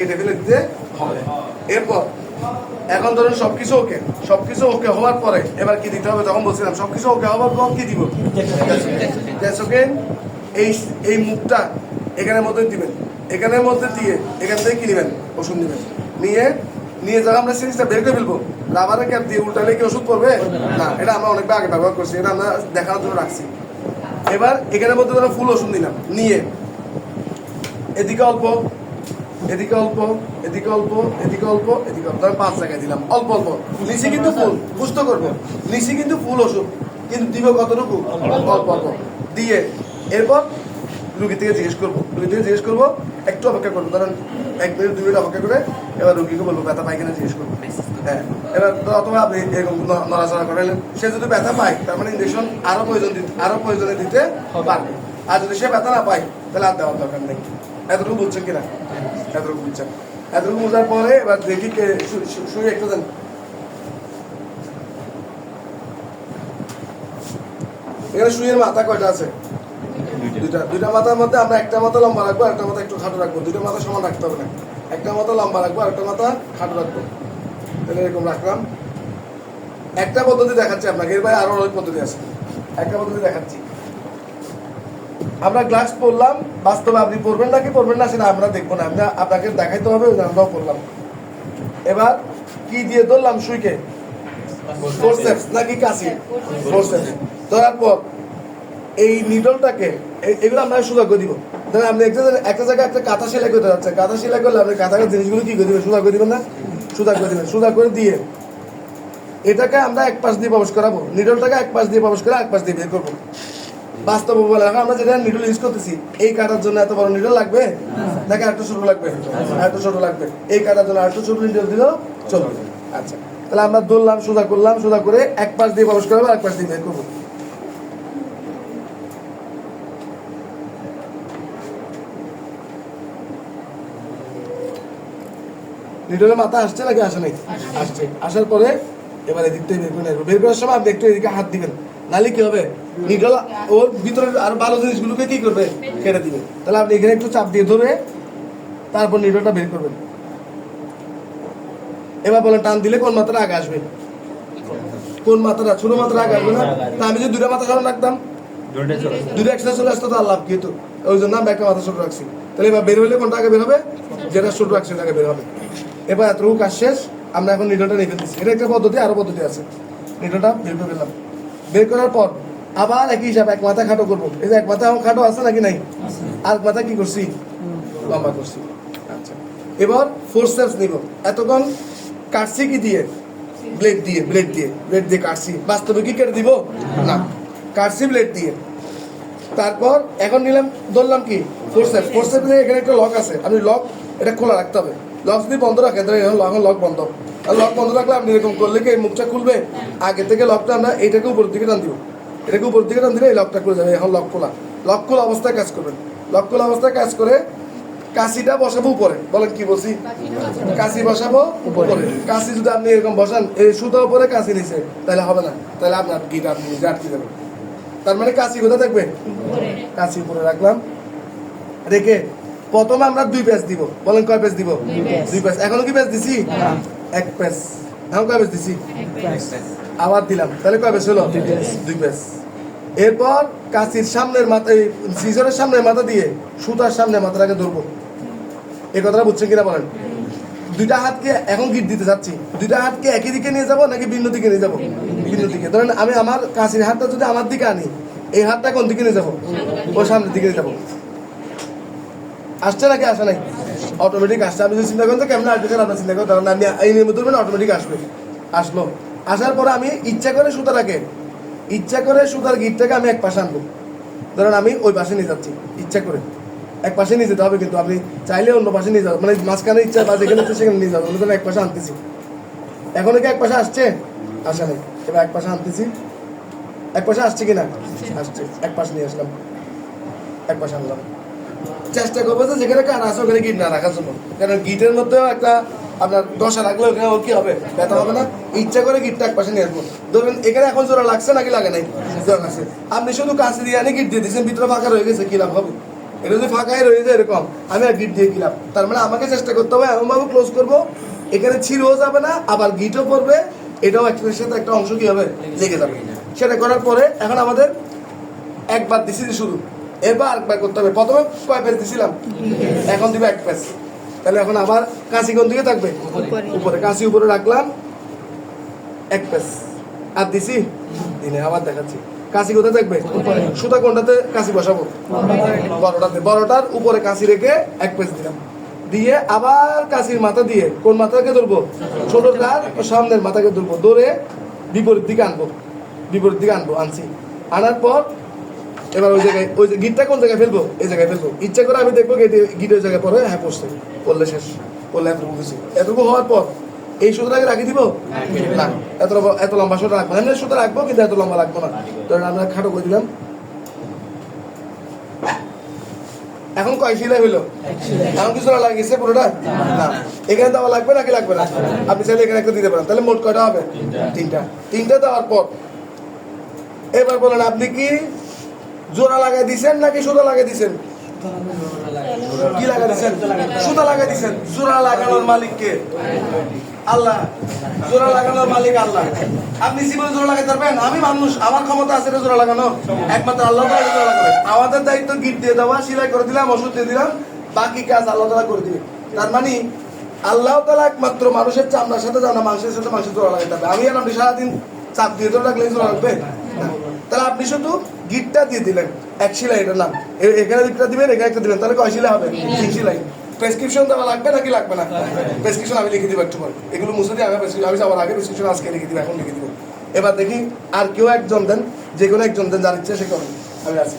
কেটে ফেলে দিতে হবে। এরপর এখন ধরুন সবকিছু ওকে হওয়ার পরে এবার কি দিতে হবে, তখন বলছিলাম সবকিছু ওকে হওয়ার পর কি দিব, এই মুখটা এখানের মধ্যে দিবেন, এখানের মধ্যে দিয়ে এখান থেকে কি নেবেন, ওষুধ নেবেন, নিয়ে যখন আমরা সিরিজটা বের করে ফেলবো, রাবারের ক্যাপ দিয়ে উল্টালে কি ওষুধ পড়বে না, এটা আমরা অনেকবার আগে ব্যবহার করছি, এটা আমরা দেখানোর জন্য রাখছি। এবার এখানের মধ্যে ধরো ফুল ওষুধ নিলাম, নিয়ে এদিকে অল্প, এদিকে অল্প, এদিকে অল্প, এদিকে অল্প, এদিকে অল্প, ধরেন 5 জায়গায় দিলাম অল্প অল্প, নিচে কিন্তু ফুল পুষ্ট করবো, নিচে কিন্তু ফুল ওষুধ, কিন্তু দিব কতটুকু, অল্প অল্প দিয়ে এরপর রুগী থেকে জিজ্ঞেস করবো, একটু অপেক্ষা করবো, ধরেন 1 মিনিট 2 মিনিট অপেক্ষা করে এবার রুগীকে বলবো ব্যথা পাই কিনা জিজ্ঞেস করবো। হ্যাঁ, এবার অথবা আপনি এরকম নড়াচড়া করালেন, সে যদি ব্যথা পায় তার মানে ইঞ্জেকশন আরো প্রয়োজনে দিতে পারবে, আর যদি সে ব্যথা না পায় তাহলে আর দেওয়ার দরকার নেই। এতটুকু বুঝছেন কিনা, এতটুকু বুঝছেন, এতটুকু বোঝার পরে এবার দেখি শুয়ে একটু দেন, এখানে শুয়ের মাথা কয়টা আছে, দুইটা মাথার মধ্যে আমরা একটা মাথা লম্বা রাখবো, একটা মাথা একটু খাটো রাখবো, দুইটা মাথা সমান রাখতে হবে না, একটা মাথা লম্বা রাখবো আর একটা মাথা খাটো রাখবো, তাহলে এরকম রাখলাম। একটা পদ্ধতি দেখাচ্ছি আপনাকে, এর বাইরে আরো অনেক পদ্ধতি আছে, একটা পদ্ধতি দেখাচ্ছি। আমরা গ্লাস পড়লাম, বাস্তবে আপনি পড়বেন নাকি পড়বেন না সেটা আমরা দেখবো না, আমরা আপনাকে দেখাইতে হবে, আমরাও পড়লাম। এবার কি দিয়ে ধরলাম সুইকে, ফোরসেপস নাকি কাশি, ফোরসেপস ধরার পর এই নিডলটাকে এগুলো আমরা সোজা করে দিব। ধরেন আপনি একটা জায়গায় একটা কাঁথা সেলাই করতে যাচ্ছে, কাঁথা সেলাই করলে আপনি কাঁথার জিনিসগুলো কি করে দিবেন, সোজা করে দিবেন না, সোজা করে দিবেন, সোজা করে দিয়ে এটাকে আমরা এক পাশ দিয়ে প্রবেশ করাবো, নিডলটাকে এক পাশ দিয়ে প্রবেশ করে এক পাশ দিয়ে বের করবো। বাস্তব বলে আমরা যেটা নিডল ইউজ করতেছি, এই কাটার জন্য এত বড় নিডল লাগবে নাকি আরেকটু ছোট লাগবে, আরেকটু ছোট লাগবে, এই কাটার জন্য আরেকটু ছোট নিডল দিলেও চলবে। আচ্ছা, তাহলে আমরা ধরলাম, সোজা করলাম, সোজা করে এক পাশ দিয়ে প্রবেশ করাবো, এক পাশ দিয়ে বের করবো। নিডলের মাথা আসছে নাকি আসে নাই, আসছে, আসার পরে এবার এদিক থেকে বের করে নেবো, বের করার সময় আপনি একটু এদিকে হাত দিবেন, নাহলে কি হবে, নিডল ওর ভিতরে আরো ভালো জিনিসগুলোকে কি করবে, কেটে দিবে। তাহলে আপনি এখানে একটু চাপ দিয়ে ধরে তারপর নিডলটা বের করবেন। এবার বলেন টান দিলে কোন মাত্রা আগে আসবে, কোন মাত্রা, ছোট মাত্রা আগে আসবে না, তা আমি যদি 2টা মাথা সমান রাখতাম, 2টা একসাথে চলে আসতো, তার লাভ কি হতো, ওই জন্য আমি একটা মাথা ছোট রাখছি। তাহলে এবার বের হলে কোনটা আগে বের হবে, যেটা ছোট রাখছি ওটা আগে বের হবে। এবার এতটুকু কাজ শেষ, আমরা এখন নিডলটা নিয়ে ফেলতেছি, এটা একটা পদ্ধতি, আরো পদ্ধতি আছে। নিডলটা বের করে ফেললাম, বের করার পর আবার একই হিসাব, এক মাথা খাটো করবো, এই যে এক মাথা খাটো আছে নাকি নাই, আর মাথা কি করছি, লম্বা করছি। আচ্ছা, এবার ফোরসেপস নিব, এতক্ষণ কাটছি কি দিয়ে, ব্লেড দিয়ে কাটছি, বাস্তবে কি কেটে দিব না, কাটছি ব্লেড দিয়ে। তারপর এখন নিলাম, ধরলাম কি ফোরসেপস এখানে একটা লক আছে, আপনি লক এটা খোলা রাখতে হবে, লক যদি বন্ধ রাখেন তাহলে এখন লক বন্ধ, আর লক বন্ধ রাখলে আপনি এরকম করলে কি এই মুখটা খুলবে, আগে থেকে লকটা আমরা এইটাকে উপরের দিকে টান দিব, এটাকে উপর দিকে টান দিলে এই লকটা খুলে যাবে। এখন লক খোলা অবস্থায় কাজ করবেন, লক খোলা অবস্থায় কাজ করে কাশিটা বসাবো উপরে, বলেন কি বলছি, কাশি বসাবো উপরে। কাশি যদি আপনি এরকম বসান, এই সুতা উপরে কাশি নিচে, তাহলে হবে না, তাহলে আপনার গিট আপনি নিজে আটকে যাবে। তার মানে কাশি কোথায় থাকবে, কাশি উপরে রাখলাম, রেখে প্রথমে আমরা 2 পেজ দিব, বলেন কয় পেজ দিব, 2 পেজ। এখনো কি পেজ দিছি, 1 পেজ, এখন কয় পেজ দিছি, আবার দিলাম, তাহলে কয় পেজ হলো, 2 পেজ। এরপর কাশির সামনের মাথা, সিজরের সামনের মাথা দিয়ে সুতার সামনে মাথাটাকে ধরবো, এই কথাটা বুঝছেন কিনা বলেন। 2টা হাতকে এখন গিট দিতে চাচ্ছি, 2টা হাতকে একই দিকে নিয়ে যাবো নাকি ভিন্ন দিকে নিয়ে যাবো, ভিন্ন দিকে। ধরেন আমি আমার কাশির হাতটা যদি আমার দিকে আনি, এই হাতটা কোন দিকে নিয়ে যাবো, ওর সামনের দিকে নিয়ে যাবো। আসছে নাকি আসে নাই, অটোমেটিক আসছে। আপনি যদি চিন্তা করেন তো কেমন আসবে, আপনার চিন্তা করেন, কারণ আমি এই নিয়ম ধরবেন, অটোমেটিক আসবে। আসলো, আসার পরে আমি ইচ্ছা করে সুতার গিটটাকে আমি এক পাশে আনবো, ধরেন আমি ওই পাশে নিয়ে যাচ্ছি, ইচ্ছা করে এক পাশে নিয়ে যেতে হবে, কিন্তু আপনি চাইলে অন্য পাশে নিয়ে যাবেন, মানে মাঝখানে ইচ্ছা বা যেখানে ইচ্ছে সেখানে নিয়ে যাবেন, ধরেন এক পাশে আনতেছি, এখন কি এক পাশে আসছে, আসে নাই, এবার এক পাশে আনতেছি, এক পাশে আসছে কিনা, আসছে, এক পাশে নিয়ে আসলাম, এক পাশে আনলাম। চেষ্টা করবো যে যেখানে কান আছে ওখানে গিট না রাখার জন্য, কারণ গিটের মধ্যেও একটা আপনার দশা লাগলে ওখানে ওর কি হবে, ব্যথা হবে না, ইচ্ছা করে গিটটা এক পাশে নিয়ে আসবো। ধরুন এখানে এখন জোড়া লাগছে নাকি লাগে নাই, জোড়া লাগছে, আপনি শুধু কাছে দিয়ে আনি গিট দিয়ে দিচ্ছেন, ভিতরে ফাঁকা রয়ে গেছে, কি লাভ হবে, এটা যদি ফাঁকাই রয়ে যায় এরকম, আমি আর গিট দিয়ে গেলাম, তার মানে আমাকে চেষ্টা করতে হবে এমনভাবে ক্লোজ করবো এখানে ছিঁড়েও যাবে না, আবার গিটও পড়বে, এটাও একটার সাথে একটা অংশ কি হবে, লেগে যাবে। সেটা করার পরে এখন আমাদের একবার দিছি শুরু, এরপর আরেকবার করতে হবে। প্রথমে কয় পেজ দিছিলাম, এখন দিবে এক পেজ। তাহলে এখন আবার কাঁচি কোন দিকে থাকবে, উপরে, কাঁচি উপরে রাখলাম, এক পেজ আর দিছি দিনে, আবার দেখাচ্ছি কাঁচি কোথায় থাকবে, সুতা কোনটাতে কাঁচি বসাবো, বড়টাতে, বড়টার উপরে কাঁচি রেখে এক পেজ দিলাম, দিয়ে আবার কাঁচির মাথা দিয়ে কোন মাথাকে ধরবো, ছোটটার সামনের মাথাকে ধরবো, ধরে বিপরীত দিকে আনবো, বিপরীত দিকে আনবো, আনছি, আনার পর এবার ওই জায়গায়, ওই গিটটা কোন জায়গায় ফেলবো, এই জায়গায় ফেলবো, ইচ্ছা করে আমি দেখবো গিট ওই জায়গায় পরে, হ্যাঁ পড়ছে, পড়লে শেষ, পড়লে এতটুকু কিছু, এতটুকু হওয়ার পর এই সুতোটাকে রাখি দিব না, এত লম্বা সুতো রাখবো, এমনি সুতো রাখবো কিন্তু এত লম্বা রাখবো না, তো আমরা খাটো করে দিলাম। এখন কয় সেলাই হইলো, এখন কিছু লাগিয়েছে পুরোটা না, এখানে দেওয়া লাগবে নাকি লাগবে না, আপনি চাইলে এখানে একটা দিতে পারেন, তাহলে মোট কয়টা হবে, তিনটা। তিনটা দেওয়ার পর এবার বলেন আপনি কি জোড়া লাগাই দিছেন নাকি সুতা লাগাই দিছেন, কি লাগাই দিছেন, সুতা লাগাই দিছেন। জোড়া লাগানোর মালিক কে, আল্লাহ, জোড়া লাগানোর মালিক আল্লাহ। আপনি জীবনে জোড়া লাগাতে পারবেন, আমি মানুষ, আমার ক্ষমতা আছে জোড়া লাগানো, একমাত্র আল্লাহ তাআলা জোড়া লাগাবে। আমাদের দায়িত্ব গিট দিয়ে দেওয়া, সেলাই করে দিলাম, ওষুধ দিয়ে দিলাম, বাকি কাজ আল্লাহ তাআলা করে দিবে। তার মানে আল্লাহ তাআলা একমাত্র মানুষের চামড়ার সাথে জানা, মাংসের সাথে মাংসের জোড়া লাগাতে হবে। আমি আর আপনি সারাদিন চাপ দিয়ে তো রাখলে জোড়া লাগবে না। তাহলে আপনি শুধু গিটটা দিয়ে দিলেন, এক সেলাই, এটার নাম, এখানে একটা দিবেন, এখানে একটা দিবেন, তাহলে কয় সেলাই হবে, 3 সেলাই। প্রেসক্রিপশন দেওয়া লাগবে নাকি লাগবে না, প্রেসক্রিপশন আমি লিখে দিব একটু পরে, এগুলো মুছে দিয়ে আমি যাওয়ার আগে প্রেসক্রিপশন আজকে লিখে দিব, এখন লিখে দিব। এবার দেখি আর কেউ একজন দেন, যে কোনো একজন দেন, যার ইচ্ছা সে করেন, আমি আছি।